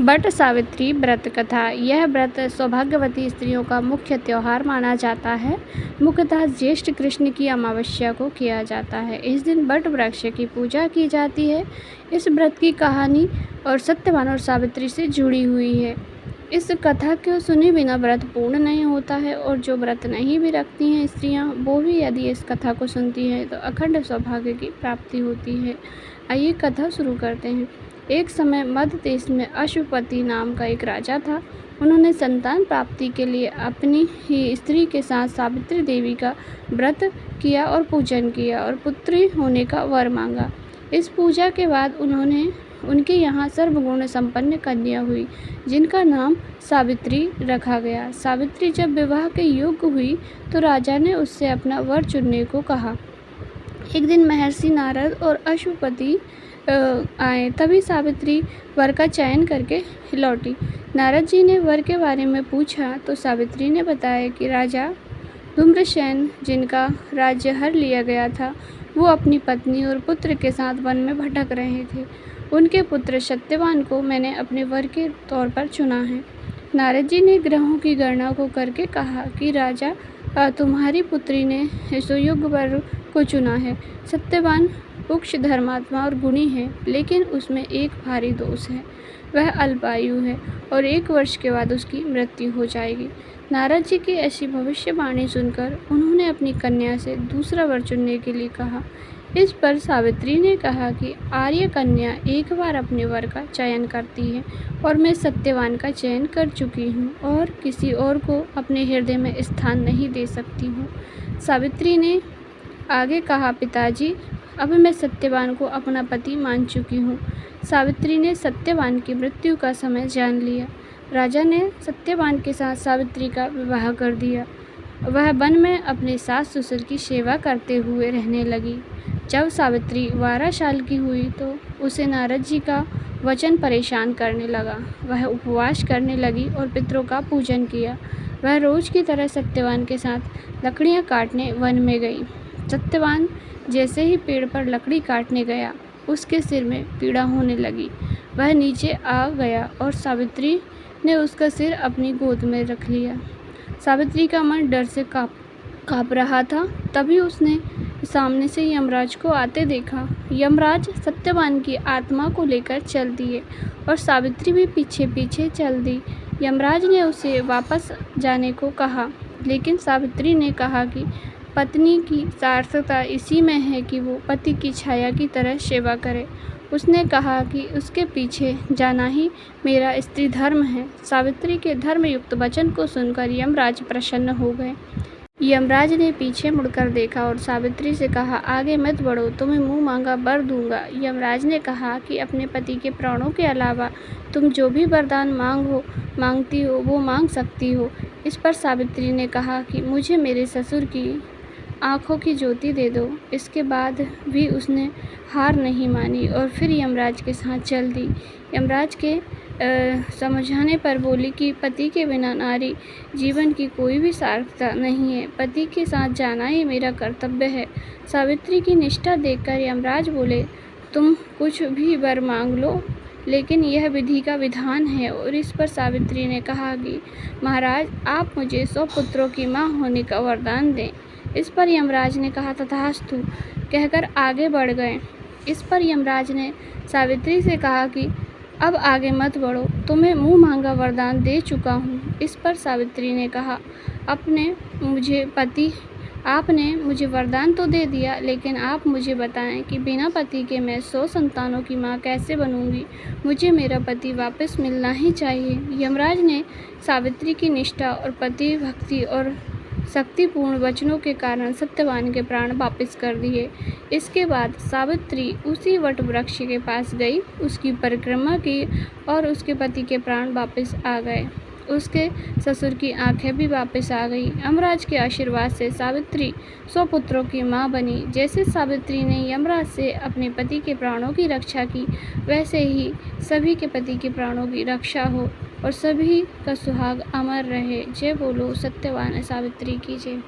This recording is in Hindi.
बट सावित्री व्रत कथा। यह व्रत सौभाग्यवती स्त्रियों का मुख्य त्योहार माना जाता है। मुख्यतः ज्येष्ठ कृष्ण की अमावस्या को किया जाता है। इस दिन बट वृक्ष की पूजा की जाती है। इस व्रत की कहानी और सत्यवान और सावित्री से जुड़ी हुई है। इस कथा को सुने बिना व्रत पूर्ण नहीं होता है और जो व्रत नहीं भी रखती हैं स्त्रियां, वो भी यदि इस कथा को सुनती हैं तो अखंड सौभाग्य की प्राप्ति होती है। आइए कथा शुरू करते हैं। एक समय मध्य देश में अश्वपति नाम का एक राजा था। उन्होंने संतान प्राप्ति के लिए अपनी ही स्त्री के साथ सावित्री देवी का व्रत किया और पूजन किया और पुत्री होने का वर मांगा। इस पूजा के बाद उनके यहाँ सर्वगुण संपन्न कन्या हुई, जिनका नाम सावित्री रखा गया। सावित्री जब विवाह के योग्य हुई तो राजा ने उससे अपना वर चुनने को कहा। एक दिन महर्षि नारद और अश्वपति आए, तभी सावित्री वर का चयन करके लौटी। नारद जी ने वर के बारे में पूछा तो सावित्री ने बताया कि राजा धूम्रसेन, जिनका राज्य हर लिया गया था, वो अपनी पत्नी और पुत्र के साथ वन में भटक रहे थे। उनके पुत्र सत्यवान को मैंने अपने वर के तौर पर चुना है। नारद जी ने ग्रहों की गणना को करके कहा कि राजा, तुम्हारी पुत्री ने सुयोग्य वर को चुना है। सत्यवान उच्च धर्मात्मा और गुणी है, लेकिन उसमें एक भारी दोष है। वह अल्पायु है और 1 वर्ष के बाद उसकी मृत्यु हो जाएगी। नारद जी की ऐसी भविष्यवाणी सुनकर उन्होंने अपनी कन्या से दूसरा वर चुनने के लिए कहा। इस पर सावित्री ने कहा कि आर्य कन्या एक बार अपने वर का चयन करती है और मैं सत्यवान का चयन कर चुकी हूँ और किसी और को अपने हृदय में स्थान नहीं दे सकती हूँ। सावित्री ने आगे कहा, पिताजी, अब मैं सत्यवान को अपना पति मान चुकी हूँ। सावित्री ने सत्यवान की मृत्यु का समय जान लिया। राजा ने सत्यवान के साथ सावित्री का विवाह कर दिया। वह वन में अपने सास ससुर की सेवा करते हुए रहने लगी। जब सावित्री 12 साल की हुई तो उसे नारद जी का वचन परेशान करने लगा। वह उपवास करने लगी और पितरों का पूजन किया। वह रोज की तरह सत्यवान के साथ लकड़ियाँ काटने वन में गई। सत्यवान जैसे ही पेड़ पर लकड़ी काटने गया, उसके सिर में पीड़ा होने लगी। वह नीचे आ गया और सावित्री ने उसका सिर अपनी गोद में रख लिया। सावित्री का मन डर से काँप रहा था। तभी उसने सामने से यमराज को आते देखा। यमराज सत्यवान की आत्मा को लेकर चल दिए और सावित्री भी पीछे पीछे चल दी। यमराज ने उसे वापस जाने को कहा, लेकिन सावित्री ने कहा कि पत्नी की सार्थकता इसी में है कि वो पति की छाया की तरह सेवा करे। उसने कहा कि उसके पीछे जाना ही मेरा स्त्री धर्म है। सावित्री के धर्मयुक्त वचन को सुनकर यमराज प्रसन्न हो गए। यमराज ने पीछे मुड़कर देखा और सावित्री से कहा, आगे मत बढ़ो, तुम्हें मुँह मांगा वर दूंगा। यमराज ने कहा कि अपने पति के प्राणों के अलावा तुम जो भी वरदान मांगती हो वो मांग सकती हो। इस पर सावित्री ने कहा कि मुझे मेरे ससुर की आँखों की ज्योति दे दो। इसके बाद भी उसने हार नहीं मानी और फिर यमराज के साथ चल दी। यमराज के समझाने पर बोली कि पति के बिना नारी जीवन की कोई भी सार्थकता नहीं है। पति के साथ जाना ही मेरा कर्तव्य है। सावित्री की निष्ठा देखकर यमराज बोले, तुम कुछ भी वर मांग लो, लेकिन यह विधि का विधान है। और इस पर सावित्री ने कहा कि महाराज, आप मुझे 100 पुत्रों की माँ होने का वरदान दें। इस पर यमराज ने कहा, तथास्तु कहकर आगे बढ़ गए। इस पर यमराज ने सावित्री से कहा कि अब आगे मत बढ़ो, तुम्हें मुँह मांगा वरदान दे चुका हूँ। इस पर सावित्री ने कहा, आपने मुझे वरदान तो दे दिया, लेकिन आप मुझे बताएं कि बिना पति के मैं 100 संतानों की माँ कैसे बनूंगी। मुझे मेरा पति वापस मिलना ही चाहिए। यमराज ने सावित्री की निष्ठा और पति भक्ति और शक्तिपूर्ण वचनों के कारण सत्यवान के प्राण वापस कर दिए। इसके बाद सावित्री उसी वट वृक्ष के पास गई, उसकी परिक्रमा की और उसके पति के प्राण वापस आ गए। उसके ससुर की आंखें भी वापस आ गई। यमराज के आशीर्वाद से सावित्री 100 पुत्रों की माँ बनी। जैसे सावित्री ने यमराज से अपने पति के प्राणों की रक्षा की, वैसे ही सभी के पति के प्राणों की रक्षा हो और सभी का सुहाग अमर रहे। जय बोलो सत्यवान सावित्री की जय।